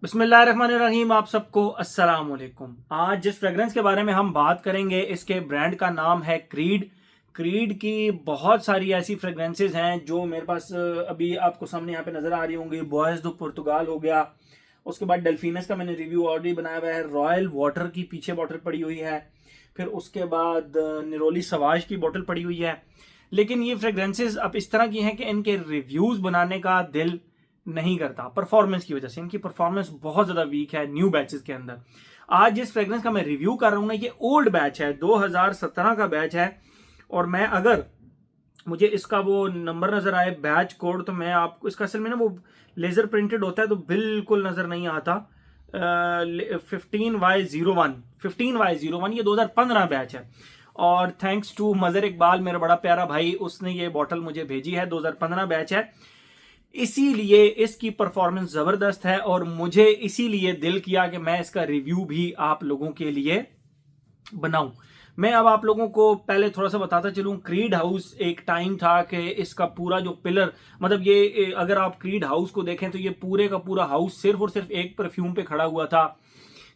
बिस्मिल्लाहिर्रहमानिर्रहीम। आप सबको अस्सलाम वालेकुम। आज जिस फ्रेग्रेंस के बारे में हम बात करेंगे इसके ब्रांड का नाम है क्रीड। क्रीड की बहुत सारी ऐसी फ्रेग्रेंसेज हैं जो मेरे पास अभी आपको सामने यहाँ पे नज़र आ रही होंगी। बॉयज़ दो पुर्तगाल हो गया, उसके बाद डेल्फिनस का मैंने रिव्यू ऑलरेडी बनाया हुआ है। रॉयल वाटर की पीछे बॉटल पड़ी हुई है, फिर उसके बाद निरोली सवाज की बॉटल पड़ी हुई है। लेकिन ये फ्रेग्रेंसेज अब इस तरह की हैं कि इनके रिव्यूज़ बनाने का दिल नहीं करता परफॉर्मेंस की वजह से। इनकी परफॉर्मेंस बहुत ज़्यादा वीक है न्यू बैचेस के अंदर। आज जिस फ्रेग्रेंस का मैं रिव्यू कर रहा हूँ ना, ये ओल्ड बैच है, 2017 का बैच है। और मैं अगर मुझे इसका वो नंबर नज़र आए, बैच कोड, तो मैं आपको इसका असल में ना वो लेज़र प्रिंटेड होता है तो बिल्कुल नज़र नहीं आता। 15Y01, 15Y01, ये 2015 बैच है। और थैंक्स टू मज़र इकबाल, मेरा बड़ा प्यारा भाई, उसने ये बॉटल मुझे भेजी है। 2015 बैच है, इसीलिए इसकी परफॉर्मेंस ज़बरदस्त है और मुझे इसीलिए दिल किया कि मैं इसका रिव्यू भी आप लोगों के लिए बनाऊं। मैं अब आप लोगों को पहले थोड़ा सा बताता चलूं। क्रीड हाउस एक टाइम था कि इसका पूरा जो पिलर, मतलब ये अगर आप क्रीड हाउस को देखें तो ये पूरे का पूरा हाउस सिर्फ और सिर्फ एक परफ्यूम पे खड़ा हुआ था,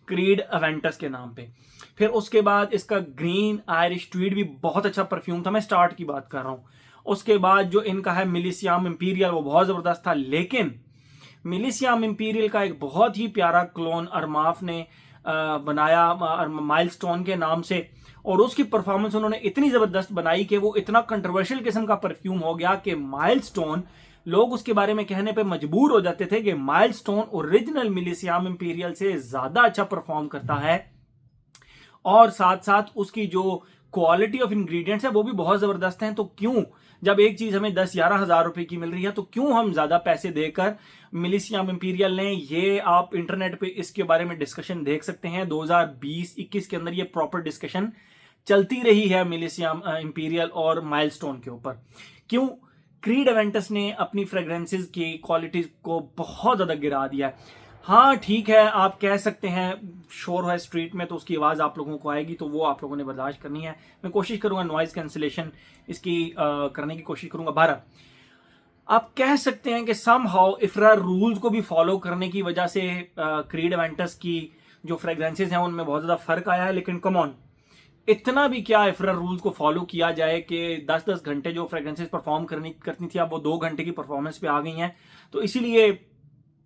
क्रीड अवेंटस के नाम पे। फिर उसके बाद इसका ग्रीन आयरिश ट्वीड भी बहुत अच्छा परफ्यूम था, मैं स्टार्ट की बात कर रहा हूँ। उसके बाद जो इनका है मिलिसियम इंपीरियल, वो बहुत ज़बरदस्त था। लेकिन मिलिसियम इंपीरियल का एक बहुत ही प्यारा क्लोन अरमाफ ने बनाया माइलस्टोन के नाम से, और उसकी परफॉर्मेंस उन्होंने इतनी ज़बरदस्त बनाई कि वो इतना कंट्रोवर्शियल किस्म का परफ्यूम हो गया कि माइलस्टोन, लोग उसके बारे में कहने पे मजबूर हो जाते थे कि माइलस्टोन ओरिजिनल मिलिसियम इंपीरियल से ज़्यादा अच्छा परफॉर्म करता है। और साथ साथ उसकी जो क्वालिटी ऑफ इंग्रेडिएंट्स है वो भी बहुत ज़बरदस्त हैं। तो क्यों, जब एक चीज़ हमें 10-11 हज़ार रुपए की मिल रही है, तो क्यों हम ज़्यादा पैसे देकर मिलिसियम इंपीरियल लें। ये आप इंटरनेट पे इसके बारे में डिस्कशन देख सकते हैं। 2020-21 के अंदर ये प्रॉपर डिस्कशन चलती रही है मिलिसियम इंपीरियल और माइलस्टोन के ऊपर। क्यों, क्रीड एवेंटस ने अपनी फ्रेग्रेंसेज की क्वालिटीज को बहुत ज़्यादा गिरा दिया है। हाँ ठीक है, आप कह सकते हैं शोर है स्ट्रीट में तो उसकी आवाज़ आप लोगों को आएगी, तो वो आप लोगों ने बर्दाश्त करनी है। मैं कोशिश करूंगा नॉइज़ कैंसिलेशन इसकी करने की कोशिश करूंगा। 12, आप कह सकते हैं कि सम हाउ इफ्रा रूल्स को भी फॉलो करने की वजह से क्रीड एवेंटस की जो फ्रेग्रेंसेज हैं उनमें बहुत ज़्यादा फर्क आया है। लेकिन कम ऑन, इतना भी क्या इफ्रा रूल्स को फॉलो किया जाए कि 10-10 घंटे जो फ्रेग्रेंसेज परफॉर्म करनी थी, अब वो 2 घंटे की परफॉर्मेंस पे आ गई हैं। तो इसीलिए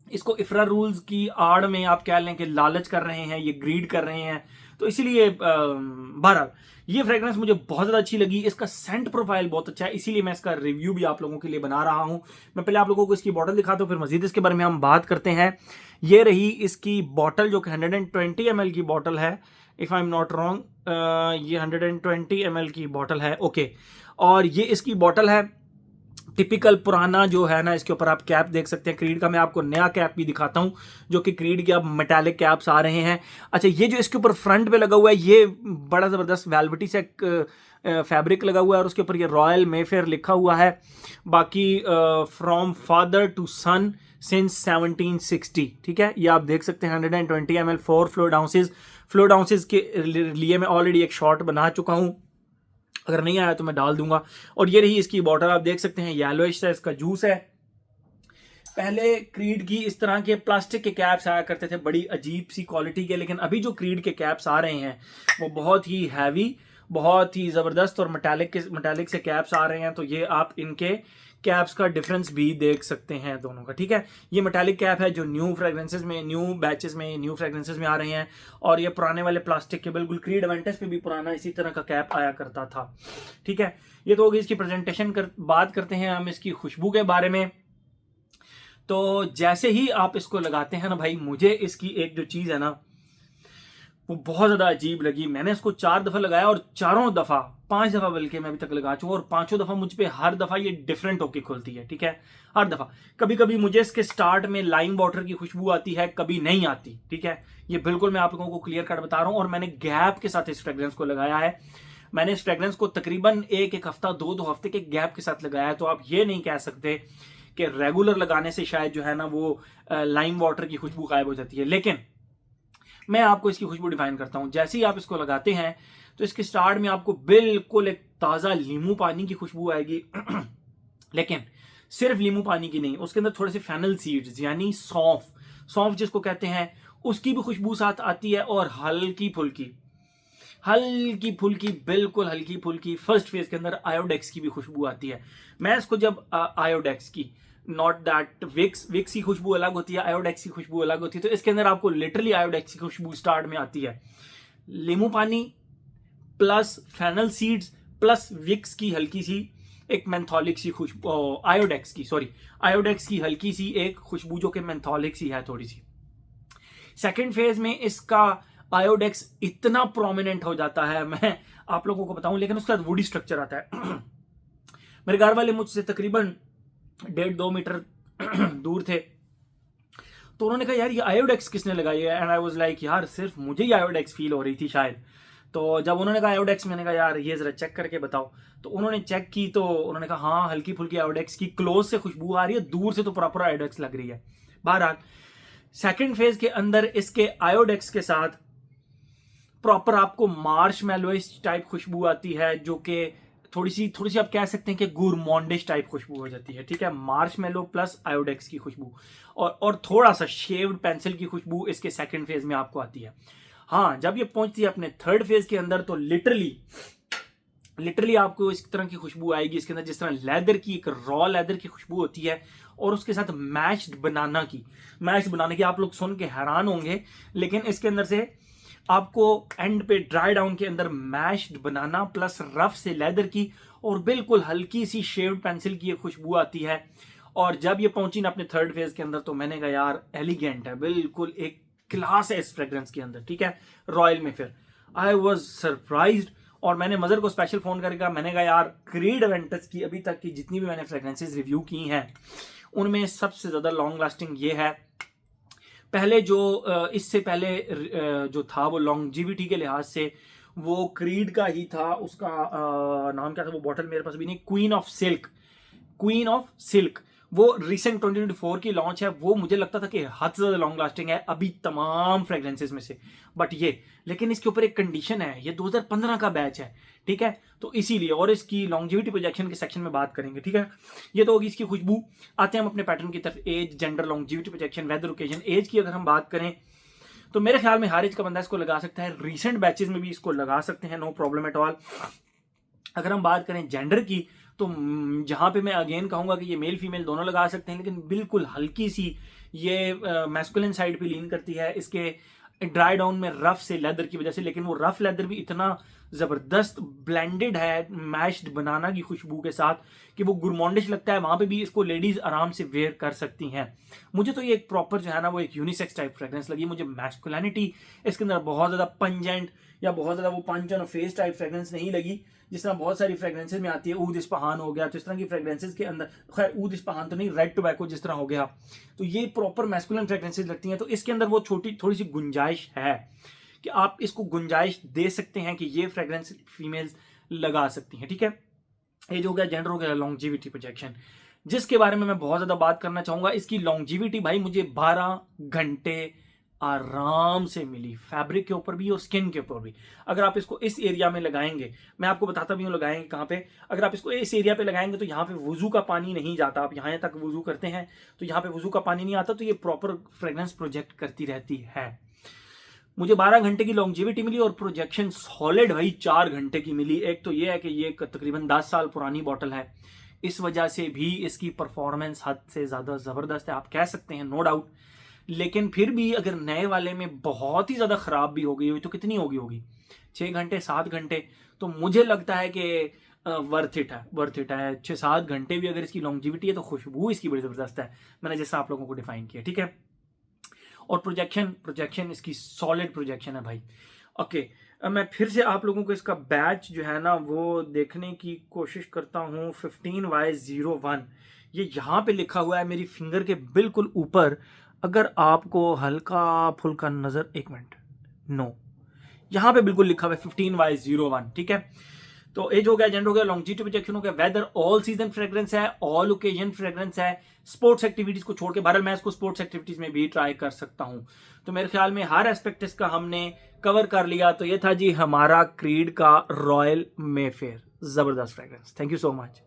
इसको इफ्रा रूल्स की आड़ में आप कह लें कि लालच कर रहे हैं, ये ग्रीड कर रहे हैं। तो इसीलिए बहरहाल ये फ्रेग्रेंस मुझे बहुत ज़्यादा अच्छी लगी। इसका सेंट प्रोफाइल बहुत अच्छा है, इसीलिए मैं इसका रिव्यू भी आप लोगों के लिए बना रहा हूँ। मैं पहले आप लोगों को इसकी बॉटल दिखाता हूँ, फिर मजीद इसके बारे में हम बात करते हैं। ये रही इसकी बॉटल, जो कि 120 ml की बॉटल है, if I am not wrong. ये 120 ml की बॉटल है, ओके। और ये इसकी बॉटल है टिपिकल पुराना जो है ना, इसके ऊपर आप कैप देख सकते हैं क्रीड का। मैं आपको नया कैप भी दिखाता हूं, जो कि क्रीड के अब मेटालिक कैप्स आ रहे हैं। अच्छा, ये जो इसके ऊपर फ्रंट पे लगा हुआ है, ये बड़ा ज़बरदस्त वेलवेटी से फैब्रिक लगा हुआ है, और उसके ऊपर ये रॉयल मेफेयर लिखा हुआ है। बाकी from father to son since 1760, ठीक है, ये आप देख सकते हैं। 120 ml 4 फ्लोड आउंसेज के लिए मैं ऑलरेडी एक शॉट बना चुका हूँ, अगर नहीं आया तो मैं डाल दूंगा। और ये रही इसकी बॉटल, आप देख सकते हैं येलोइश सा इसका जूस है। पहले क्रीड की इस तरह के प्लास्टिक के कैप्स आया करते थे, बड़ी अजीब सी क्वालिटी के, लेकिन अभी जो क्रीड के कैप्स आ रहे हैं वो बहुत ही हैवी, बहुत ही ज़बरदस्त और मेटालिक से कैप्स आ रहे हैं। तो ये आप इनके कैप्स का डिफरेंस भी देख सकते हैं दोनों का, ठीक है। ये मेटालिक कैप है जो न्यू फ्रेग्रेंसेज में, न्यू बैचेस में, न्यू फ्रेग्रेंसेज में आ रहे हैं। और ये पुराने वाले प्लास्टिक के, बिल्कुल क्रीड एवेंटस पे भी पुराना इसी तरह का कैप आया करता था, ठीक है। ये तो होगी इसकी प्रेजेंटेशन बात करते हैं हम इसकी खुशबू के बारे में। तो जैसे ही आप इसको लगाते हैं ना भाई, मुझे इसकी एक जो चीज़ है ना वो बहुत ज़्यादा अजीब लगी। मैंने इसको 4 दफ़ा लगाया और चारों दफ़ा, 5 दफ़ा बल्कि मैं अभी तक लगा चुका, और 5 दफ़ा मुझ पे हर दफ़ा ये डिफरेंट होके खुलती है, ठीक है। हर दफ़ा, कभी कभी मुझे इसके स्टार्ट में लाइम वाटर की खुशबू आती है, कभी नहीं आती, ठीक है। ये बिल्कुल मैं आप लोगों को क्लियर कट बता रहा हूँ। और मैंने गैप के साथ इस फ्रेग्रेंस को लगाया है। मैंने इस फ्रेग्रेंस को तकरीबन एक हफ्ता, 2 हफ्ते के गैप के साथ लगाया है। तो आप ये नहीं कह सकते कि रेगुलर लगाने से शायद जो है ना वो लाइम वाटर की खुशबू गायब हो जाती है। लेकिन मैं आपको इसकी खुशबू डिफाइन करता हूं। जैसे ही आप इसको लगाते हैं तो इसके स्टार्ट में आपको बिल्कुल एक ताज़ा नींबू पानी की खुशबू आएगी लेकिन सिर्फ नींबू पानी की नहीं, उसके अंदर थोड़े से फेनल सीड्स यानी सौंफ, सौंफ जिसको कहते हैं, उसकी भी खुशबू साथ आती है, और हल्की फुल्की बिल्कुल हल्की फुल्की फर्स्ट फेज के अंदर आयोडेक्स की भी खुशबू आती है। मैं इसको जब आयोडेक्स की, नॉट दैट विक्स की खुशबू अलग होती है, आयोडेक्स की खुशबू अलग होती है, तो इसके अंदर आपको लिटरली आयोडेक्स की खुशबू स्टार्ट में आती है। नींबू पानी plus fennel seeds plus Vicks की हल्की सी एक मेंथोलिक सी खुशबू, आयोडेक्स की हल्की सी एक खुशबू जो कि मेंथोलिक सी है थोड़ी सी। सेकेंड फेज में इसका आयोडेक्स इतना प्रोमिनेंट हो जाता है, मैं आप लोगों को बताऊं, लेकिन उसके बाद वुडी स्ट्रक्चर आता है। मेरे घर वाले मुझसे तकरीबन 1.5-2 मीटर दूर थे, तो उन्होंने कहा यार ये आयोडेक्स किसने लगाई है, एंड आई वाज लाइक यार सिर्फ मुझे ही आयोडेक्स फील हो रही थी शायद। तो जब उन्होंने कहा आयोडेक्स, मैंने कहा यार ये जरा चेक करके बताओ, तो उन्होंने चेक की, तो उन्होंने कहा हाँ हल्की फुल्की आयोडेक्स की क्लोज से खुशबू आ रही है, दूर से तो प्रॉपर आयोडेक्स लग रही है। बहरहाल सेकेंड फेज के अंदर इसके आयोडेक्स के साथ प्रॉपर आपको मार्शमैलोइस टाइप खुशबू आती है, जो कि थोड़ी सी आप कह सकते हैं कि गुरमॉन्डिश टाइप खुशबू हो जाती है, ठीक है। मार्शमैलो प्लस आयोडेक्स की खुशबू और थोड़ा सा शेव्ड पेंसिल की खुशबू इसके सेकंड फेज में आपको आती है। हाँ, जब ये पहुंचती है अपने थर्ड फेज के अंदर, तो लिटरली आपको इस तरह की खुशबू आएगी इसके अंदर, जिस तरह लेदर की, एक रॉ लेदर की खुशबू होती है, और उसके साथ मैश्ड बनाना की आप लोग सुन के हैरान होंगे, लेकिन इसके अंदर से आपको एंड पे ड्राई डाउन के अंदर मैश्ड बनाना प्लस रफ से लेदर की और बिल्कुल हल्की सी शेव्ड पेंसिल की खुशबू आती है। और जब ये पहुंची ना अपने थर्ड फेज के अंदर, तो मैंने कहा यार एलिगेंट है, बिल्कुल एक क्लास है इस फ्रेग्रेंस के अंदर, ठीक है, रॉयल में। फिर आई वॉज सरप्राइज्ड, और मैंने मदर को स्पेशल फोन करके कहा, मैंने कहा यार क्रीड एवेंटस की अभी तक की जितनी भी मैंने फ्रेग्रेंसेस रिव्यू की हैं, उनमें सबसे ज्यादा लॉन्ग लास्टिंग ये है। पहले जो इससे पहले जो था वो लॉन्जिविटी के लिहाज से वो क्रीड का ही था, उसका नाम क्या था, वो बॉटल मेरे पास भी नहीं, क्वीन ऑफ सिल्क, वो रिसेंट 2024 की लॉन्च है। वो मुझे लगता था कि हद से ज्यादा लॉन्ग लास्टिंग है अभी तमाम फ्रेग्रेंसेस में से, बट ये, लेकिन इसके ऊपर एक कंडीशन है, ये 2015 का बैच है, ठीक है, तो इसीलिए, और इसकी लॉन्जिविटी प्रोजेक्शन के सेक्शन में बात करेंगे, ठीक है। ये तो होगी इसकी खुशबू। आते हैं हम अपने पैटर्न की तरफ, age, gender, longevity projection, weather, occasion. Age की अगर हम बात करें तो मेरे ख्याल में हर एज का बंदा इसको लगा सकता है, रिसेंट बैचेस में भी इसको लगा सकते हैं, नो प्रॉब्लम एट ऑल। अगर हम बात करें जेंडर की, तो जहां पे मैं अगेन कहूंगा कि ये मेल फीमेल दोनों लगा सकते हैं, लेकिन बिल्कुल हल्की सी ये मैस्कुलिन साइड पे लीन करती है, इसके ड्राई डाउन में रफ से लेदर की वजह से, लेकिन वो रफ लेदर भी इतना जबरदस्त ब्लेंडेड है मैश्ड बनाना की खुशबू के साथ कि वो गुरमॉन्डिश लगता है। वहां पे भी इसको लेडीज आराम से वेयर कर सकती हैं। मुझे तो ये एक प्रॉपर जो है ना वो एक यूनिसेक्स टाइप फ्रेग्रेंस लगी। मुझे मैस्कुलिनिटी इसके अंदर बहुत ज्यादा पंजेंट या बहुत ज्यादा वो पंच ऑन फेस टाइप फ्रेग्रेंस नहीं लगी, जिस तरह बहुत सारी फ्रेग्रेंसेज में आती है। ऊद इस्पाहान हो गया, तो इस तरह की फ्रेग्रेंसेज के अंदर, खैर ऊद इस्पाहान तो नहीं, रेड टोबैको जिस तरह हो गया, तो ये प्रॉपर मैस्कुलिन फ्रेग्रेंसेज लगती हैं। तो इसके अंदर वो थोड़ी सी गुंजाइश है कि आप इसको गुंजाइश दे सकते हैं कि ये फ्रेग्रेंस फीमेल्स लगा सकती हैं, ठीक है। एज हो गया, जेंडर हो गया, लॉन्जिविटी प्रोजेक्शन, जिसके बारे में मैं बहुत ज्यादा बात करना चाहूंगा। इसकी लॉन्जिविटी भाई मुझे 12 घंटे आराम से मिली, फैब्रिक के ऊपर भी और स्किन के ऊपर भी। अगर आप इसको इस एरिया में लगाएंगे, मैं आपको बताता भी हूँ लगाएंगे कहाँ पे, अगर आप इसको इस एरिया पे लगाएंगे तो यहाँ पे वुजू का पानी नहीं जाता। आप यहाँ तक वुजू करते हैं तो यहाँ पे वुजू का पानी नहीं आता, तो ये प्रॉपर फ्रेग्रेंस प्रोजेक्ट करती रहती है। मुझे 12 घंटे की लॉन्जिविटी मिली और प्रोजेक्शन सॉलिड भाई 4 घंटे की मिली। एक तो ये है कि ये तकरीबन 10 साल पुरानी बॉटल है, इस वजह से भी इसकी परफॉर्मेंस हद से ज्यादा जबरदस्त है, आप कह सकते हैं, नो डाउट। लेकिन फिर भी अगर नए वाले में बहुत ही ज्यादा खराब भी हो गई हुई तो कितनी होगी 6 घंटे 7 घंटे, तो मुझे लगता है कि वर्थ इट है। 6-7 घंटे भी अगर इसकी लॉन्जिविटी है तो खुशबू इसकी बड़ी जबरदस्त है, मैंने जैसा आप लोगों को डिफाइन किया, ठीक है। और प्रोजेक्शन इसकी सॉलिड प्रोजेक्शन है भाई। ओके, अब मैं फिर से आप लोगों को इसका बैच जो है ना वो देखने की कोशिश करता हूँ। 15Y01 ये यहाँ पे लिखा हुआ है मेरी फिंगर के बिल्कुल ऊपर। अगर आपको हल्का फुल्का नजर, एक मिनट, नो, यहाँ पे बिल्कुल लिखा हुआ है 15Y01, ठीक है। तो एज हो गया, जेंडर हो गया, लॉन्जिविटी प्रोजेक्शन हो गया, वेदर ऑल सीजन फ्रेग्रेंस है, ऑल ओकेजन फ्रेग्रेंस है, स्पोर्ट्स एक्टिविटीज को छोड़ के। बहरहाल मैं इसको स्पोर्ट्स एक्टिविटीज में भी ट्राई कर सकता हूं। तो मेरे ख्याल में हर एस्पेक्ट इसका हमने कवर कर लिया। तो ये था जी हमारा क्रीड का रॉयल मेफेयर, जबरदस्त fragrance. Thank you so much.